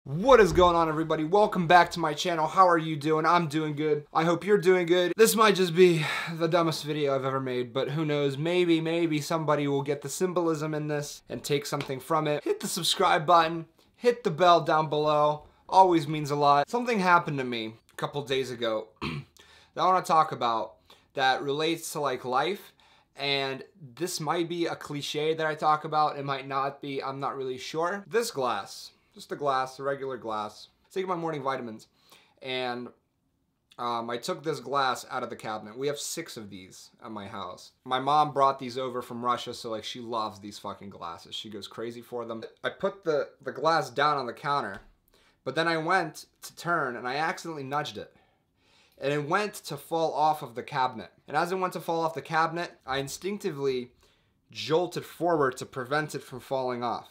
What is going on, everybody? Welcome back to my channel. How are you doing? I'm doing good. I hope you're doing good. This might just be the dumbest video I've ever made, but who knows? Maybe somebody will get the symbolism in this and take something from it. Hit the subscribe button, hit the bell down below. Always means a lot. Something happened to me a couple days ago that I want to talk about that relates to like life. And this might be a cliche that I talk about. It might not be. I'm not really sure. This glass. Just a glass, a regular glass. Taking my morning vitamins, and I took this glass out of the cabinet. We have 6 of these at my house. My mom brought these over from Russia, so like she loves these fucking glasses. She goes crazy for them. I put the glass down on the counter, but then I went to turn and I accidentally nudged it. And it went to fall off of the cabinet. And as it went to fall off the cabinet, I instinctively jolted forward to prevent it from falling off.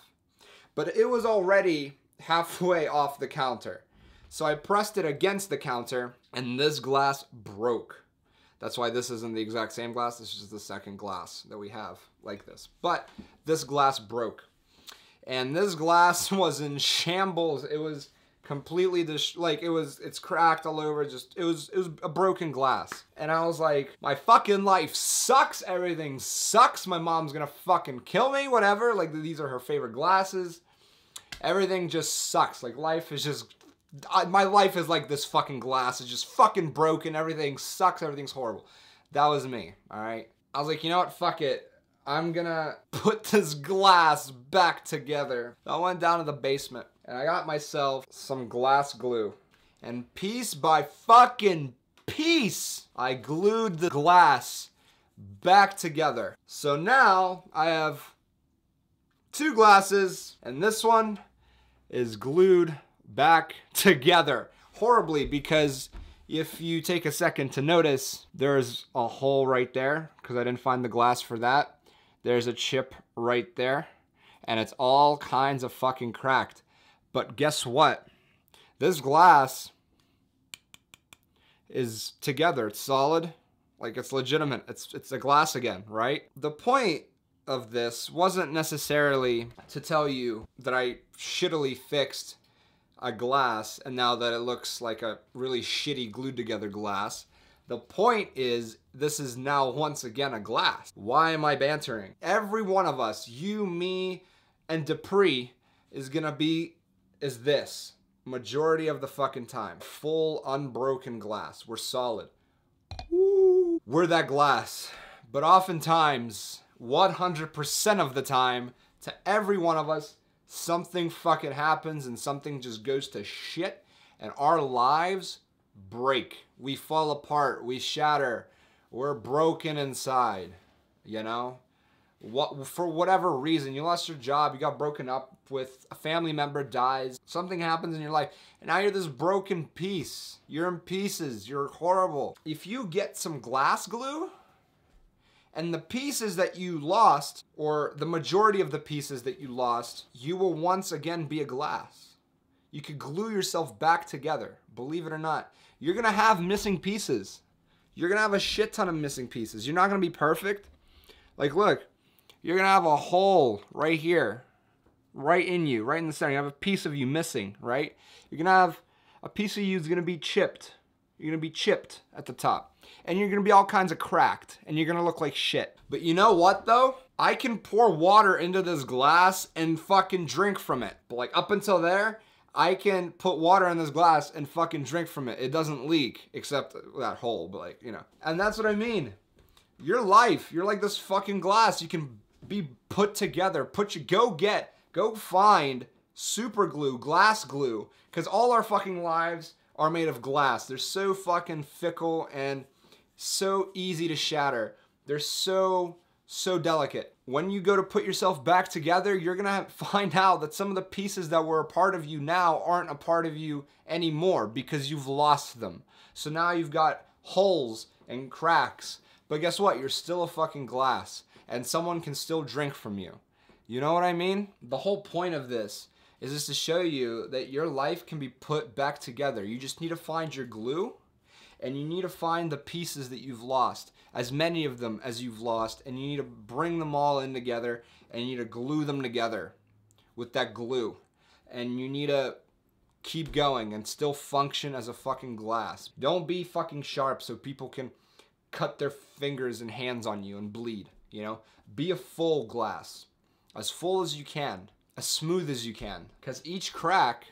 But it was already halfway off the counter. So I pressed it against the counter and this glass broke. That's why this isn't the exact same glass. This is the second glass that we have like this. But this glass broke. And this glass was in shambles. It was completely it's cracked all over. It was a broken glass. And I was like, my fucking life sucks. Everything sucks. My mom's gonna fucking kill me, whatever. Like, these are her favorite glasses. Everything just sucks. Like, life is just, my life is like this fucking glass. It's just fucking broken. Everything sucks. Everything's horrible. That was me, all right? I was like, you know what? Fuck it. I'm gonna put this glass back together. So I went down to the basement and I got myself some glass glue. And piece by fucking piece, I glued the glass back together. So now I have 2 glasses, and this one is glued back together horribly, because if you take a second to notice, there's a hole right there because I didn't find the glass for that. There's a chip right there, and it's all kinds of fucking cracked. But guess what? This glass is together. It's solid. Like, it's legitimate. It's a glass again, right? The point of this wasn't necessarily to tell you that I shittily fixed a glass and now that it looks like a really shitty glued together glass. The point is, this is now once again a glass. Why am I bantering? Every one of us, you, me, and Dupree, is this majority of the fucking time. Full unbroken glass. We're solid. Woo. We're that glass. But oftentimes, 100% of the time, to every one of us, something fucking happens and something just goes to shit and our lives break. We fall apart, we shatter, we're broken inside, you know? For whatever reason, you lost your job, you got broken up with, a family member dies, something happens in your life, and now you're this broken piece. You're in pieces, you're horrible. If you get some glass glue, and the pieces that you lost, or the majority of the pieces that you lost, you will once again be a glass. You could glue yourself back together, believe it or not. You're gonna have missing pieces. You're gonna have a shit ton of missing pieces. You're not gonna be perfect. Like, look, you're gonna have a hole right here, right in you, right in the center. You have a piece of you missing, right? You're gonna have a piece of you is gonna be chipped. You're gonna be chipped at the top. And you're gonna be all kinds of cracked. And you're gonna look like shit. But you know what though? I can pour water into this glass and fucking drink from it. But like, up until there, I can put water in this glass and fucking drink from it. It doesn't leak, except that hole, but like, you know. And that's what I mean. Your life, you're like this fucking glass. You can be put together. Go find super glue, glass glue. Because all our fucking lives are made of glass. They're so fucking fickle and so easy to shatter. They're so delicate. When you go to put yourself back together, you're gonna find out that some of the pieces that were a part of you now aren't a part of you anymore because you've lost them. So now you've got holes and cracks. But guess what? You're still a fucking glass and someone can still drink from you. You know what I mean? The whole point of this is just to show you that your life can be put back together. You just need to find your glue, and you need to find the pieces that you've lost, as many of them as you've lost, and you need to bring them all in together, and you need to glue them together with that glue. And you need to keep going and still function as a fucking glass. Don't be fucking sharp so people can cut their fingers and hands on you and bleed, you know? Be a full glass. As full as you can. As smooth as you can. Because each crack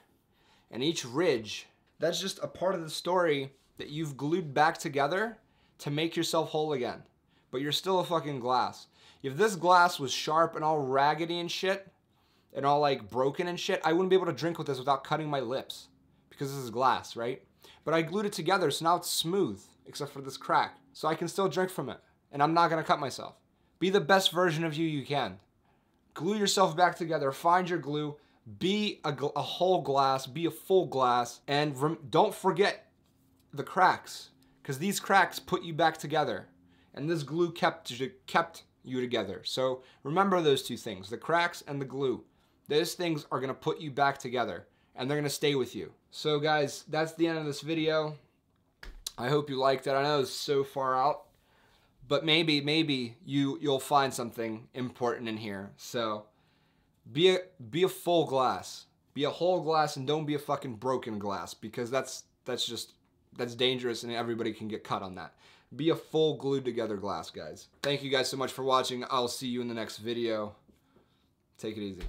and each ridge, that's just a part of the story that you've glued back together to make yourself whole again. But you're still a fucking glass. If this glass was sharp and all raggedy and shit, and all like broken and shit, I wouldn't be able to drink with this without cutting my lips. Because this is glass, right? But I glued it together, so now it's smooth, except for this crack. So I can still drink from it, and I'm not gonna cut myself. Be the best version of you can. Glue yourself back together, find your glue, be a whole glass, be a full glass, and don't forget the cracks, because these cracks put you back together, and this glue kept you together. So remember those two things, the cracks and the glue. Those things are gonna put you back together, and they're gonna stay with you. So guys, that's the end of this video. I hope you liked it. I know it's so far out, but maybe you'll find something important in here. So be a full glass, be a whole glass, and don't be a fucking broken glass, because that's dangerous and everybody can get cut on that. Be a full glued together glass, guys. Thank you guys so much for watching. I'll see you in the next video. Take it easy.